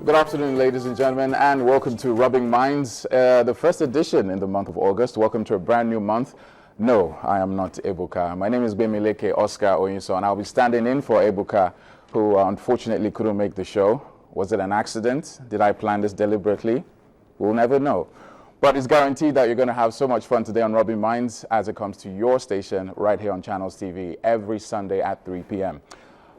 Good afternoon, ladies and gentlemen, and welcome to Rubbing Minds, the first edition in the month of August. Welcome to a brand new month. No, I am not Ebuka. My name is Bemileke Oscar Oyinso, and I'll be standing in for Ebuka, who unfortunately couldn't make the show. Was it an accident? Did I plan this deliberately? We'll never know. But it's guaranteed that you're going to have so much fun today on Rubbing Minds as it comes to your station right here on Channels TV every Sunday at 3 p.m.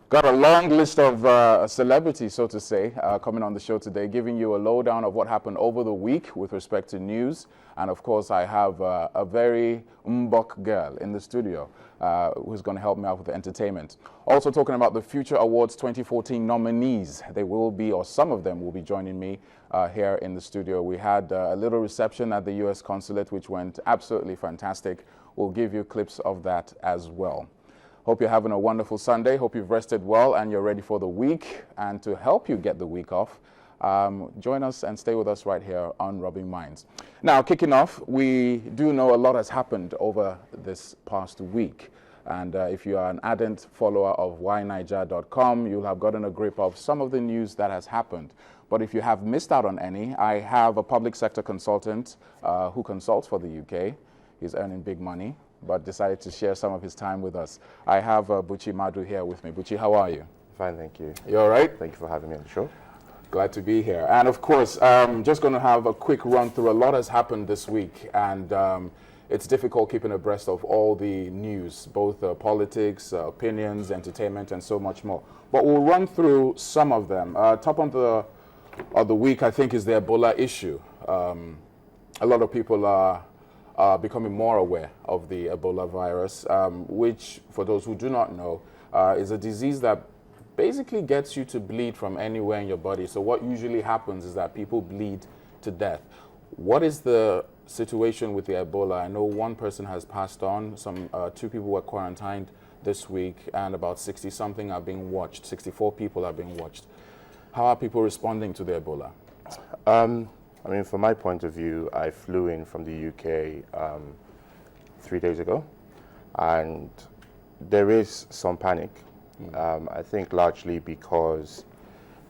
Got a long list of celebrities, so to say, coming on the show today, giving you a lowdown of what happened over the week with respect to news. And of course, I have a very mbok girl in the studio who's going to help me out with the entertainment. Also talking about the Future Awards 2014 nominees. They will be, or some of them will be joining me here in the studio. We had a little reception at the U.S. consulate, which went absolutely fantastic. We'll give you clips of that as well. Hope you're having a wonderful Sunday. Hope you've rested well and you're ready for the week. And to help you get the week off, join us and stay with us right here on Rubbing Minds. Now, kicking off, we do know a lot has happened over this past week. And if you are an ardent follower of whyniger.com, you'll have gotten a grip of some of the news that has happened. But if you have missed out on any, I have a public sector consultant who consults for the UK. He's earning big money, but decided to share some of his time with us. I have Buchi Madu here with me. Buchi, how are you? Fine, thank you. You all right? Thank you for having me on the show. Glad to be here. And of course, just going to have a quick run through. A lot has happened this week, and it's difficult keeping abreast of all the news, both politics, opinions, entertainment, and so much more. But we'll run through some of them. Top of the week, I think, is the Ebola issue. A lot of people are becoming more aware of the Ebola virus, which, for those who do not know, is a disease that basically gets you to bleed from anywhere in your body. So what usually happens is that people bleed to death. What is the situation with the Ebola? I know one person has passed on. Two people were quarantined this week, and about 60-something are being watched. 64 people are being watched. How are people responding to the Ebola? I mean, from my point of view, I flew in from the UK 3 days ago, and there is some panic. I think largely because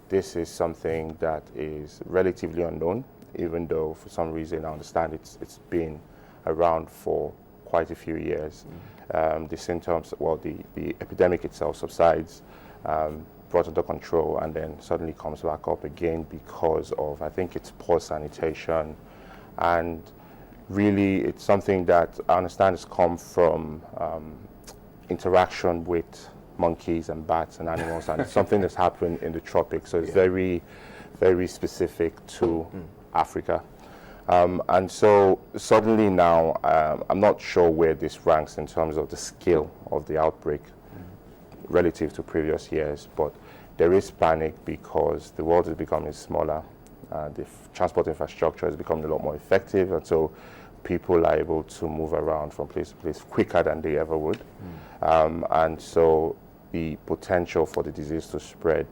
this is something that is relatively unknown, even though for some reason I understand it's been around for quite a few years. The symptoms, well, the epidemic itself subsides, brought under control, and then suddenly comes back up again because of, I think it's poor sanitation. And really it's something that I understand has come from interaction with monkeys and bats and animals, and it's something that's happened in the tropics, so it's very, very specific to Africa. And so suddenly now, I'm not sure where this ranks in terms of the scale of the outbreak relative to previous years, but there is panic because the world is becoming smaller, the transport infrastructure is becoming a lot more effective, and so people are able to move around from place to place quicker than they ever would. And so the potential for the disease to spread,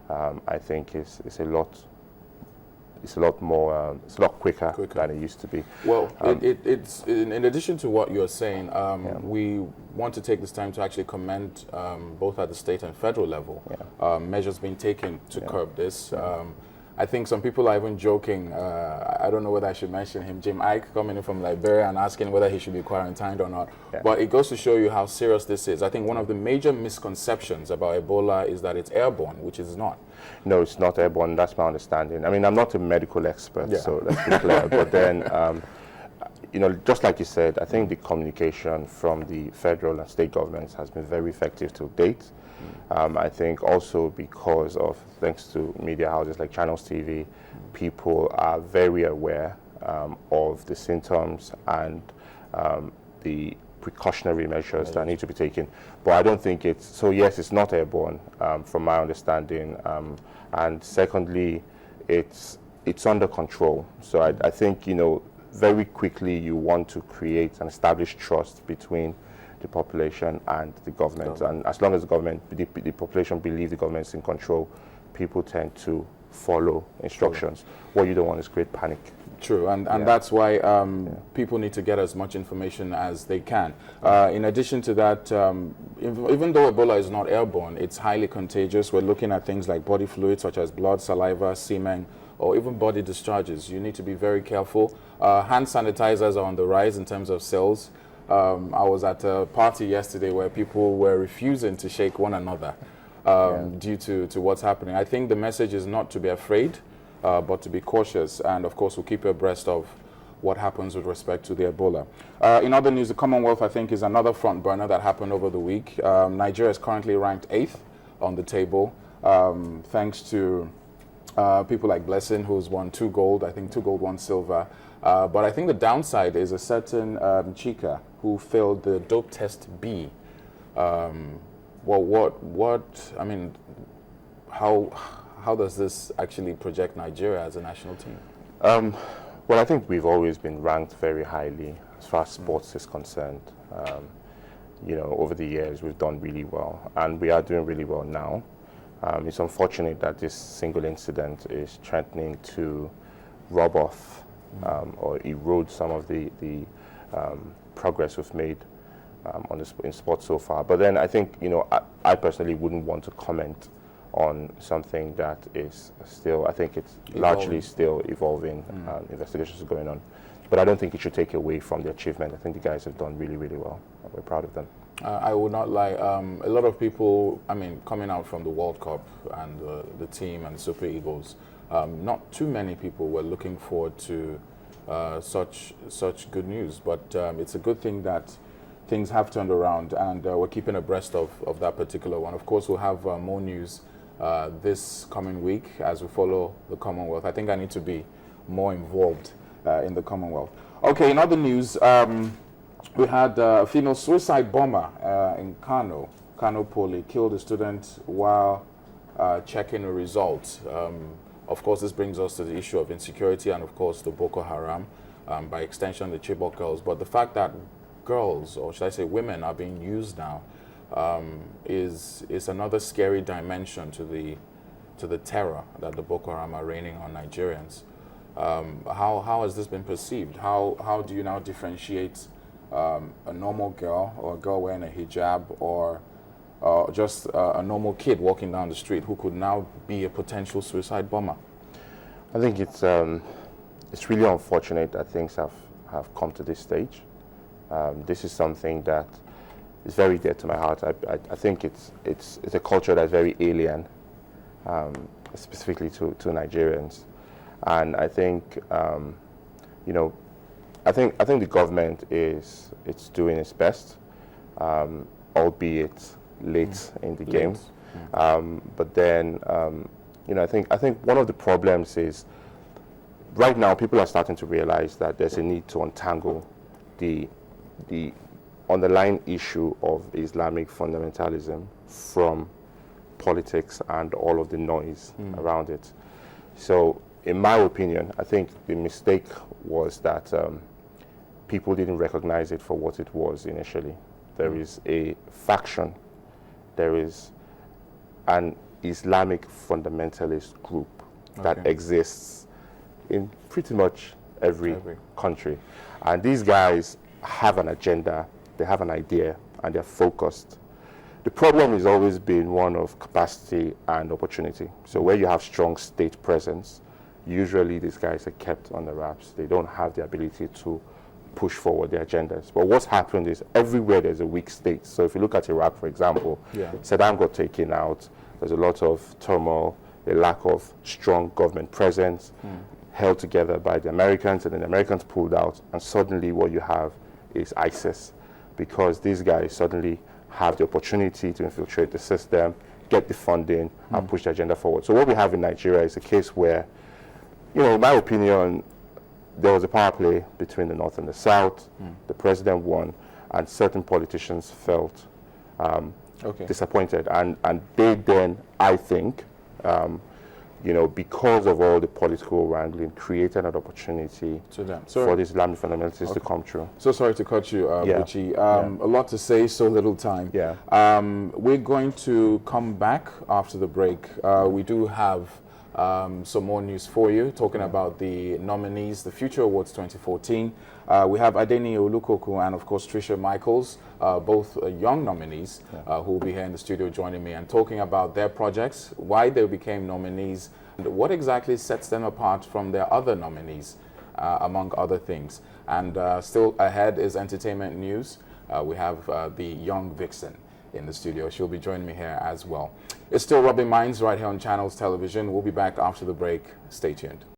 I think, is a lot quicker than it used to be. Well, it's in addition to what you're saying, we want to take this time to actually commend both at the state and federal level measures being taken to curb this. I think some people are even joking. I don't know whether I should mention him, Jim Ike, coming in from Liberia and asking whether he should be quarantined or not. But it goes to show you how serious this is. I think one of the major misconceptions about Ebola is that it's airborne, which is not. No, it's not airborne. That's my understanding. I mean, I'm not a medical expert, so let's be clear. But then, you know, just like you said, I think the communication from the federal and state governments has been very effective to date. I think also because of, thanks to media houses like Channels TV, people are very aware of the symptoms and the precautionary measures that need to be taken. But I don't think it's, so yes, it's not airborne from my understanding. And secondly, it's under control. So I think, you know, very quickly you want to create and establish trust between the population and the government. And as long as the population believe the government's in control, people tend to follow instructions. What you don't want is create panic. True, and that's why people need to get as much information as they can. In addition to that, even though Ebola is not airborne, it's highly contagious. We're looking at things like body fluids such as blood, saliva, semen, or even body discharges. You need to be very careful. Hand sanitizers are on the rise in terms of sales. I was at a party yesterday where people were refusing to shake one another due to what's happening. I think the message is not to be afraid, but to be cautious. And of course, we'll keep you abreast of what happens with respect to the Ebola. In other news, the Commonwealth, I think, is another front burner that happened over the week. Nigeria is currently ranked 8th on the table, thanks to people like Blessing, who's won 2 gold, I think 2 gold, 1 silver. But I think the downside is a certain Chika who failed the dope test B. I mean, how does this actually project Nigeria as a national team? Well, I think we've always been ranked very highly as far as sports is concerned. You know, over the years, we've done really well, and we are doing really well now. It's unfortunate that this single incident is threatening to rob off or erode some of the progress we've made in sports so far. But then I think, you know, I personally wouldn't want to comment on something that is still, I think it's largely still evolving, investigations are going on. But I don't think it should take away from the achievement. I think the guys have done really, really well. We're proud of them. I would not lie. A lot of people, I mean, coming out from the World Cup and the team and Super Eagles, not too many people were looking forward to such good news. But it's a good thing that things have turned around, and we're keeping abreast of that particular one. Of course, we'll have more news this coming week as we follow the Commonwealth. I think I need to be more involved in the Commonwealth. Okay, in other news, we had a female suicide bomber in Kano Poly, killed a student while checking a result. Of course, this brings us to the issue of insecurity and, of course, the Boko Haram, by extension, the Chibok girls. But the fact that girls, or should I say women, are being used now is another scary dimension to the terror that the Boko Haram are raining on Nigerians. How has this been perceived? How do you now differentiate a normal girl, or a girl wearing a hijab, or just a normal kid walking down the street who could now be a potential suicide bomber? I think it's really unfortunate that things have come to this stage. This is something that is very dear to my heart. I think it's a culture that's very alien, specifically to Nigerians, and I think you know, I think the government it's doing its best, albeit late in the game. But then you know, I think one of the problems is right now people are starting to realize that there's a need to untangle the underlying issue of Islamic fundamentalism from politics and all of the noise around it. So in my opinion, I think the mistake was that people didn't recognize it for what it was initially. There is a faction, there is an Islamic fundamentalist group that exists in pretty much every country. And these guys have an agenda, they have an idea, and they're focused. The problem has always been one of capacity and opportunity. So where you have strong state presence, usually these guys are kept on the wraps. They don't have the ability to push forward their agendas. But what's happened is everywhere there's a weak state. So if you look at Iraq, for example, Saddam got taken out. There's a lot of turmoil, a lack of strong government presence, held together by the Americans, and then the Americans pulled out, and suddenly what you have is ISIS, because these guys suddenly have the opportunity to infiltrate the system, get the funding, and push the agenda forward. So what we have in Nigeria is a case where, you know, in my opinion, there was a power play between the North and the South. The president won, and certain politicians felt disappointed. And they then, I think, you know, because of all the political wrangling, created an opportunity for the Islamic fundamentalists to come true. So sorry to cut you, Buchi. A lot to say, so little time. We're going to come back after the break. We do have some more news for you, talking about the nominees, the Future Awards 2014. We have Adeni Olukoku and, of course, Tricia Michaels, both young nominees who will be here in the studio joining me and talking about their projects, why they became nominees, and what exactly sets them apart from their other nominees, among other things. And still ahead is entertainment news. We have the young Vixen in the studio. She'll be joining me here as well. It's still Rubbing Minds right here on Channels Television. We'll be back after the break. Stay tuned.